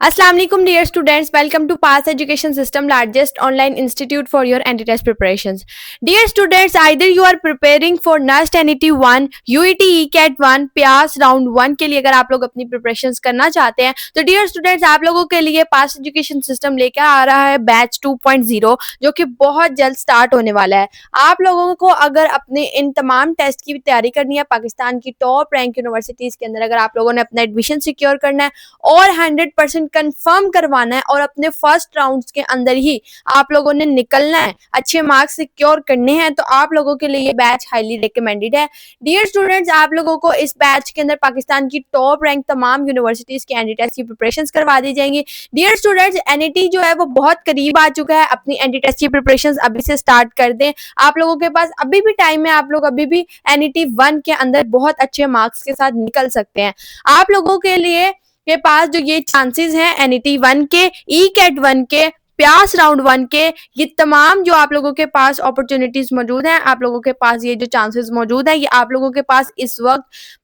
Assalamu alaikum dear students, welcome to Pass Education System, largest online institute for your anti-test preparations. Dear students, either you are preparing for NUST NET 1, UET ECAT 1, PAS round 1 के लिए अगर आप लोग अपनी preparations करना चाहते हैं तो डियर स्टूडेंट्स आप लोगों के लिए पास एजुकेशन सिस्टम लेकर आ रहा है बैच 2.0 जो कि बहुत जल्द स्टार्ट होने वाला है। आप लोगों को अगर अपने इन तमाम टेस्ट की तैयारी करनी है, पाकिस्तान की टॉप रैंक यूनिवर्सिटीज़ के अंदर अगर आप लोगों ने अपना एडमिशन सिक्योर करना है और 100% कंफर्म करवाना है और अपने फर्स्ट राउंड्स के अंदर ही आप लोगों ने निकलना है, अच्छे मार्क्स सिक्योर करने हैं, तो आप लोगों के लिए ये बैच हाईली रिकमेंडेड है। डियर स्टूडेंट्स, आप लोगों को इस बैच के अंदर पाकिस्तान की टॉप रैंक तमाम यूनिवर्सिटीज के एनडी टेस्ट की प्रिपरेशंस करवा दी जाएंगी। डियर स्टूडेंट्स, एनईटी जो है वो बहुत करीब आ चुका है, अपनी एनडी टेस्ट की प्रिपरेशंस अभी से स्टार्ट कर दें। आप लोगों के पास अभी भी टाइम है, आप लोग अभी भी एनईटी 1 के अंदर बहुत अच्छे मार्क्स के साथ निकल सकते हैं। आप लोगों के लिए के पास जो ये चांसेस हैं एनईटी 1 के, ईकैट 1 के, प्यास राउंड 1 के, ये तमाम जो आप लोगों के पास अपॉर्चुनिटीज मौजूद हैं, आप लोगों के पास ये जो चांसेस मौजूद हैं, ये आप लोगों के पास इस वक्त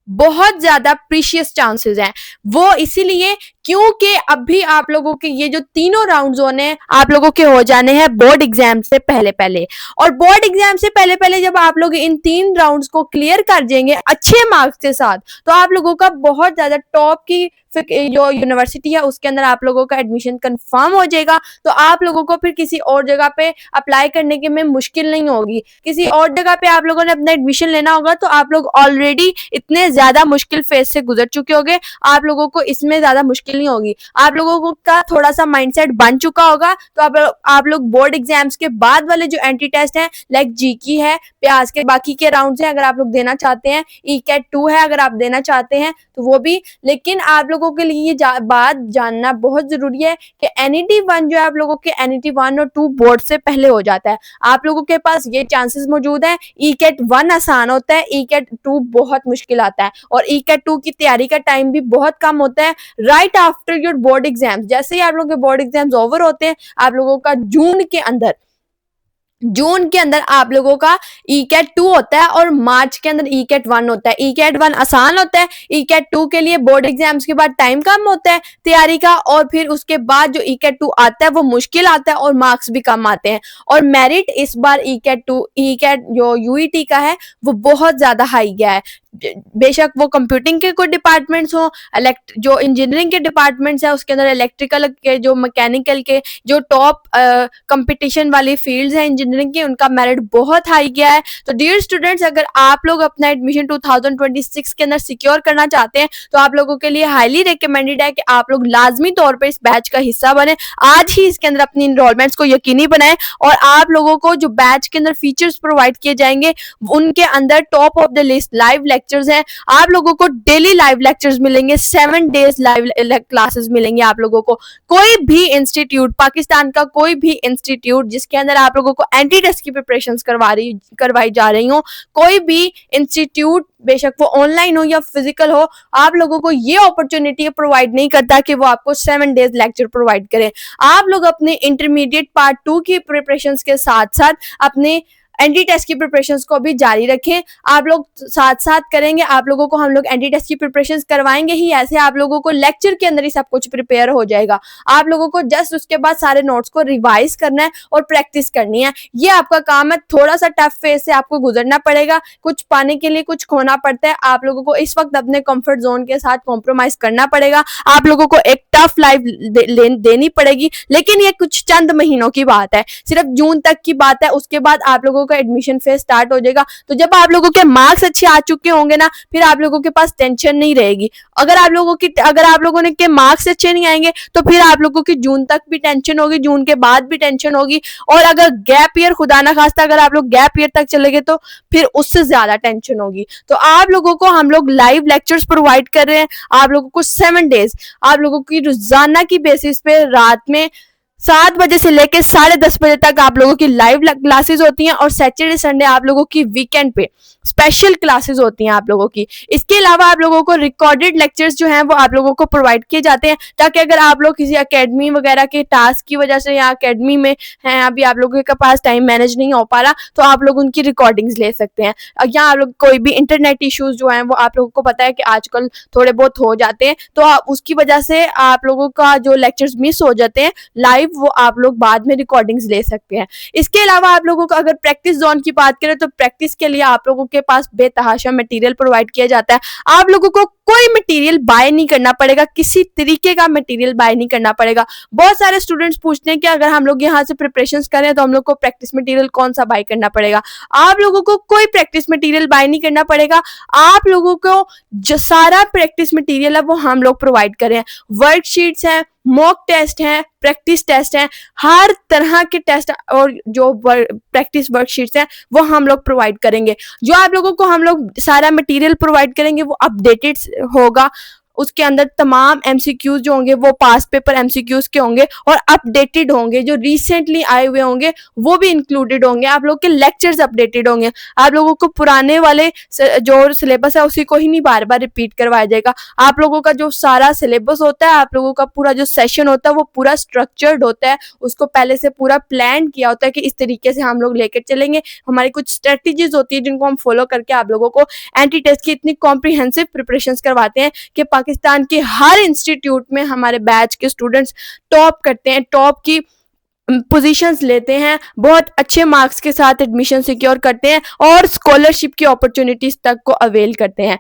बहुत ज्यादा प्रीशियस चांसेस हैं। वो इसीलिए क्योंकि अभी आप लोगों के ये जो तीनों राउंड्स होने हैं आप लोगों के हो जाने हैं बोर्ड एग्जाम से पहले पहले, और बोर्ड एग्जाम से पहले पहले जब आप लोग इन 3 राउंड्स को क्लियर कर देंगे अच्छे मार्क्स के साथ तो आप लोगों का बहुत ज्यादा टॉप की जो यूनिवर्सिटी है उसके अंदर आप लोगों का एडमिशन कंफर्म हो जाएगा। तो आप लोगों को फिर किसी और जगह पे अप्लाई करने के में मुश्किल नहीं होगी। किसी और जगह पे आप लोगों ने अपना एडमिशन लेना होगा तो आप लोग ऑलरेडी इतने ज्यादा मुश्किल फेज से गुजर चुके होंगे, आप लोगों को इसमें ज्यादा मुश्किल नहीं होगी। आप लोगों को का थोड़ा सा माइंडसेट बन चुका होगा। तो आप लोग बोर्ड एग्जाम्स के बाद वाले जो एंटी टेस्ट हैं लाइक जीकी है, प्यास के बाकी के राउंड्स हैं अगर आप लोग देना चाहते हैं, ईकैट 2 है अगर आप देना चाहते हैं तो वो भी। लेकिन आप लोगों के लिए ये बात जानना बहुत जरूरी है कि एनईटी 1 जो है आप लोगों के एनईटी 1 और 2 बोर्ड से पहले हो जाता है। आप लोगों के पास ये चांसेस मौजूद है। ईकैट 1 आसान होता है, ईकैट 2 बहुत मुश्किल आता है और ईकैट 2 की तैयारी का टाइम भी बहुत कम होता है। Right after your board exams, जैसे ही आप लोगों के बोर्ड एग्जाम्स ओवर होते हैं आप लोगों का जून के अंदर आप लोगों का ईकैट 2 होता है और मार्च के अंदर ईकैट 1 होता है। ईकैट 1 आसान होता है, ईकैट 2 के लिए बोर्ड एग्जाम्स के बाद टाइम कम होता है तैयारी का, और फिर उसके बाद जो ईकैट 2 आता है वो मुश्किल आता है और मार्क्स भी कम आते हैं। और मेरिट इस बार ईकैट जो यूईटी का है वो बहुत ज्यादा हाई गया है। बेशक वो कंप्यूटिंग के कोई डिपार्टमेंट्स हो, जो इंजीनियरिंग के डिपार्टमेंट्स है उसके अंदर इलेक्ट्रिकल के, जो मैकेनिकल के, जो टॉप कंपटीशन वाली फील्ड्स हैं इंजीनियरिंग की, उनका मेरिट बहुत हाई गया है। तो डियर स्टूडेंट्स, अगर आप लोग अपना एडमिशन 2026 के अंदर सिक्योर करना चाहते हैं तो आप लोगों के लिए हाईली रिकमेंडेड है कि आप लोग लाजमी तौर पर इस बैच का हिस्सा बने। आज ही इसके अंदर अपनी इनरोलमेंट्स को यकीनी बनाएं और आप लोगों को जो बैच के अंदर फीचर्स प्रोवाइड किए जाएंगे उनके अंदर top of the list live lectures हैं। आप लोगों को डेली लाइव लेक्चर्स मिलेंगे, 7 डेज लाइव क्लासेस मिलेंगे आप लोगों को। कोई भी इंस्टीट्यूट, पाकिस्तान का कोई भी इंस्टीट्यूट जिसके अंदर आप लोगों को एंटी टेस्ट की प्रिपरेशंस करवाई जा रही हो, कोई भी इंस्टीट्यूट बेशक वो ऑनलाइन हो या फिजिकल हो, आप लोगों को ये अपॉर्चुनिटी प्रोवाइड नहीं करता कि वो आपको 7 डेज लेक्चर प्रोवाइड करें। आप लोग अपने इंटरमीडिएट पार्ट 2 की प्रिपरेशंस के साथ साथ अपने एंटी टेस्ट की प्रिपरेशंस को भी जारी रखें। आप लोग साथ साथ करेंगे, आप लोगों को हम लोग एंटी टेस्ट की प्रिपरेशंस करवाएंगे ही, ऐसे आप लोगों को लेक्चर के अंदर ही सब कुछ प्रिपेयर हो जाएगा। आप लोगों को जस्ट उसके बाद सारे नोट्स को रिवाइज करना है और प्रैक्टिस करनी है। ये आपका काम है। थोड़ा सा टफ फेज से आपको गुजरना पड़ेगा, कुछ पाने के लिए कुछ खोना पड़ता है। आप लोगों को इस वक्त अपने कंफर्ट जोन के साथ कॉम्प्रोमाइज करना पड़ेगा। आप लोगों को एक टफ लाइफ देनी पड़ेगी, लेकिन ये कुछ चंद महीनों की बात है, सिर्फ जून तक की बात है। उसके बाद आप लोगों का एडमिशन फेज स्टार्ट हो जाएगा। तो जब आप लोगों के मार्क्स अच्छे आ चुके होंगे ना, फिर आप लोगों के पास टेंशन नहीं रहेगी। अगर आप लोगों ने के मार्क्स अच्छे नहीं आएंगे तो फिर आप लोगों की जून तक भी टेंशन होगी, जून के बाद भी टेंशन होगी, और अगर गैप ईयर, खुदा ना खास्ता अगर आप लोग गैप ईयर तक चले गए तो फिर उससे ज्यादा टेंशन होगी। तो आप लोगों को हम लोग लाइव लेक्चर्स प्रोवाइड कर रहे हैं। आप लोगों को 7 डेज आप लोगों की रोजाना की बेसिस पे रात में 7 बजे से लेके 10:30 बजे तक आप लोगों की लाइव क्लासेस होती हैं और सैटरडे संडे आप लोगों की वीकेंड पे स्पेशल क्लासेस होती हैं आप लोगों की। इसके अलावा आप लोगों को रिकॉर्डेड लेक्चर्स जो हैं वो आप लोगों को प्रोवाइड किए जाते हैं, ताकि अगर आप लोग किसी एकेडमी वगैरह के टास्क की वजह से या एकेडमी में हैं, अभी आप लोगों के पास टाइम मैनेज नहीं हो पा रहा, तो आप लोग उनकी रिकॉर्डिंग्स ले सकते हैं। या आप लोग कोई भी इंटरनेट इश्यूज जो हैं वो आप लोगों को पता है कि आजकल थोड़े बहुत हो जाते हैं, तो उसकी वजह से आप लोगों का जो लेक्चर्स मिस हो जाते हैं लाइव, वो आप लोग बाद में रिकॉर्डिंग्स ले सकते हैं। इसके अलावा आप लोगों को अगर प्रैक्टिस जोन की बात करें तो प्रैक्टिस के लिए आप लोगों के पास बेतहाशा मटेरियल प्रोवाइड किया जाता है। आप लोगों को कोई मटेरियल बाय नहीं करना पड़ेगा, किसी तरीके का मटेरियल बाय नहीं करना पड़ेगा। बहुत सारे स्टूडेंट्स पूछते हैं कि अगर हम लोग यहाँ से प्रिपरेशंस करें तो हम लोग को प्रैक्टिस मटेरियल कौन सा बाय करना पड़ेगा। आप लोगों को कोई प्रैक्टिस मटेरियल बाय नहीं करना पड़ेगा। आप लोगों को जो सारा प्रैक्टिस मटेरियल है वो हम लोग प्रोवाइड करें। वर्कशीट्स हैं, मॉक टेस्ट हैं, प्रैक्टिस टेस्ट हैं, हर तरह के टेस्ट और जो प्रैक्टिस वर्कशीट्स हैं वो हम लोग प्रोवाइड करेंगे। जो आप लोगों को हम लोग सारा मटेरियल प्रोवाइड करेंगे वो अपडेटेड होगा। उसके अंदर तमाम एमसीक्यूज जो होंगे वो पास पेपर एमसीक्यूज के होंगे और अपडेटेड होंगे। जो रिसेंटली आए हुए होंगे वो भी इंक्लूडेड होंगे। आप लोग के लेक्चर्स अपडेटेड होंगे। आप लोगों को पुराने वाले जो सिलेबस है उसी को ही नहीं बार बार रिपीट करवाया जाएगा। आप लोगों का जो सारा सिलेबस होता है, आप लोगों का पूरा जो सेशन होता है वो पूरा स्ट्रक्चर्ड होता है। उसको पहले से पूरा प्लान किया होता है कि इस तरीके से हम लोग लेकर चलेंगे। हमारी कुछ स्ट्रेटेजीज होती है जिनको हम फॉलो करके आप लोगों को एंटी टेस्ट की इतनी कॉम्प्रिहेंसिव प्रिपरेशन करवाते हैं कि पाकिस्तान के हर इंस्टीट्यूट में हमारे बैच के स्टूडेंट्स टॉप करते हैं, टॉप की पोजीशंस लेते हैं, बहुत अच्छे मार्क्स के साथ एडमिशन सिक्योर करते हैं और स्कॉलरशिप की अपॉर्चुनिटीज तक को अवेल करते हैं।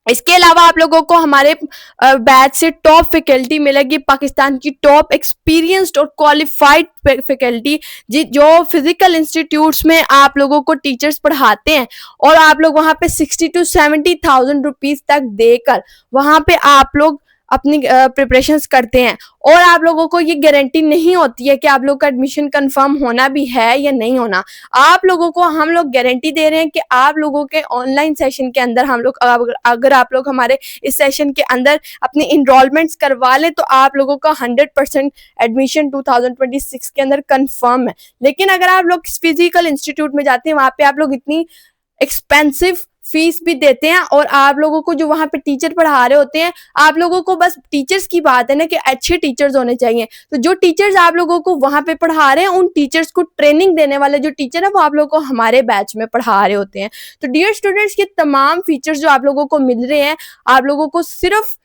इसके अलावा आप लोगों को हमारे बैच से टॉप फैकल्टी मिलेगी, पाकिस्तान की टॉप एक्सपीरियंस्ड और क्वालिफाइड फैकल्टी जो फिजिकल इंस्टीट्यूट्स में आप लोगों को टीचर्स पढ़ाते हैं और आप लोग वहां पे 60 to 70,000 रुपीज तक देकर वहां पे आप लोग अपनी प्रिपरेशंस करते हैं। और आप लोगों को ये गारंटी नहीं होती है कि आप लोग का एडमिशन कंफर्म होना भी है या नहीं होना। आप लोगों को हम लोग गारंटी दे रहे हैं कि आप लोगों के ऑनलाइन सेशन के अंदर हम लोग अगर आप लोग हमारे इस सेशन के अंदर अपनी इनरोलमेंट्स करवा लें तो आप लोगों का 100% एडमिशन 2026 के अंदर कंफर्म है। लेकिन अगर आप लोग फिजिकल इंस्टीट्यूट में जाते हैं वहां पे आप लोग इतनी एक्सपेंसिव फीस भी देते हैं और आप लोगों को जो वहां पे टीचर पढ़ा रहे होते हैं, आप लोगों को बस टीचर्स की बात है ना कि अच्छे टीचर्स होने चाहिए। तो जो टीचर्स आप लोगों को वहां पे पढ़ा रहे हैं उन टीचर्स को ट्रेनिंग देने वाले जो टीचर है वो आप लोगों को हमारे बैच में पढ़ा रहे होते हैं। तो डियर स्टूडेंट्स, ये तमाम फीचर्स जो आप लोगों को मिल रहे हैं, आप लोगों को सिर्फ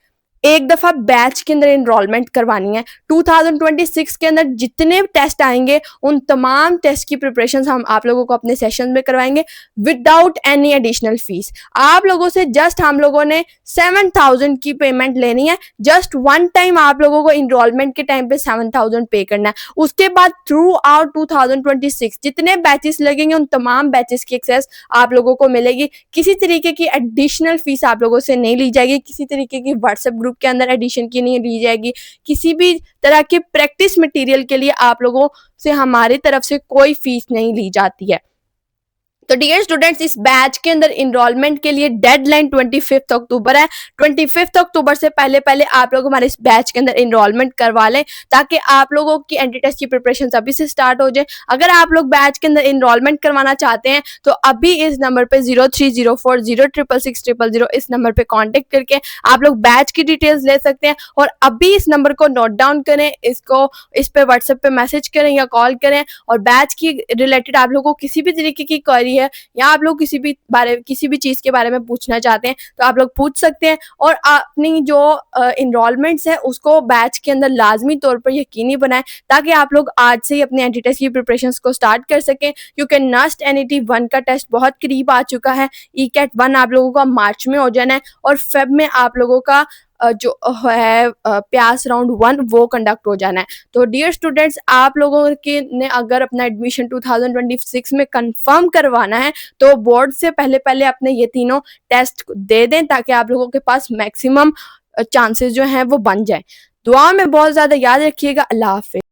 एक दफा बैच के अंदर एनरोलमेंट करवानी है। 2026 के अंदर जितने टेस्ट आएंगे उन तमाम टेस्ट की प्रिपरेशन हम आप लोगों को अपने सेशन में करवाएंगे विदाउट एनी एडिशनल फीस। आप लोगों से जस्ट हम लोगों ने 7,000 की पेमेंट लेनी है। जस्ट वन टाइम आप लोगों को इनरोलमेंट के टाइम पे 7,000 पे करना है। उसके बाद थ्रू आउट 2026 जितने बैचेस लगेंगे उन तमाम बैचेस की एक्सेस आप लोगों को मिलेगी। किसी तरीके की एडिशनल फीस आप लोगों से नहीं ली जाएगी। किसी तरीके की व्हाट्सएप ग्रुप के अंदर एडिशन की नहीं ली जाएगी। किसी भी तरह के प्रैक्टिस मटेरियल के लिए आप लोगों से हमारी तरफ से कोई फीस नहीं ली जाती है। तो डियर स्टूडेंट्स, इस बैच के अंदर इनरोलमेंट के लिए डेडलाइन 25 अक्टूबर है। 25 अक्टूबर से पहले पहले आप लोग हमारे इस बैच के अंदर इनरोलमेंट करवा लें ताकि आप लोगों की एंटी टेस्ट की प्रिपरेशन अभी से स्टार्ट हो जाए। अगर आप लोग बैच के अंदर इनरोलमेंट करवाना चाहते हैं तो अभी इस नंबर पे 0304066600 इस नंबर पे कांटेक्ट करके आप लोग बैच की डिटेल्स ले सकते हैं। और अभी इस नंबर को नोट डाउन करें, इस पे व्हाट्सएप पे मैसेज करें या कॉल करें। और बैच की रिलेटेड आप लोगों को किसी भी तरीके की क्वेरी है या आप लोग किसी भी चीज के बारे में पूछना चाहते हैं तो आप लोग पूछ सकते हैं। और अपनी जो इनरोलमेंट्स है उसको बैच के अंदर लाजमी तौर पर यकीनी बनाएं ताकि आप लोग आज से ही अपने एंटी टेस्ट की प्रिपरेशंस को स्टार्ट कर सकें, क्योंकि नस्ट एनईटी 1 का टेस्ट बहुत करीब आ चुका है। ईकेट 1 आप लोगों का मार्च में हो जाना है और फेब में आप लोगों का जो है प्यास राउंड 1 वो कंडक्ट हो जाना है। तो डियर स्टूडेंट्स, आप लोगों के ने अगर अपना एडमिशन 2026 में कंफर्म करवाना है तो बोर्ड से पहले पहले अपने ये तीनों टेस्ट दे दें ताकि आप लोगों के पास मैक्सिमम चांसेस जो हैं वो बन जाए। दुआ में बहुत ज्यादा याद रखिएगा। अल्लाह हाफिज।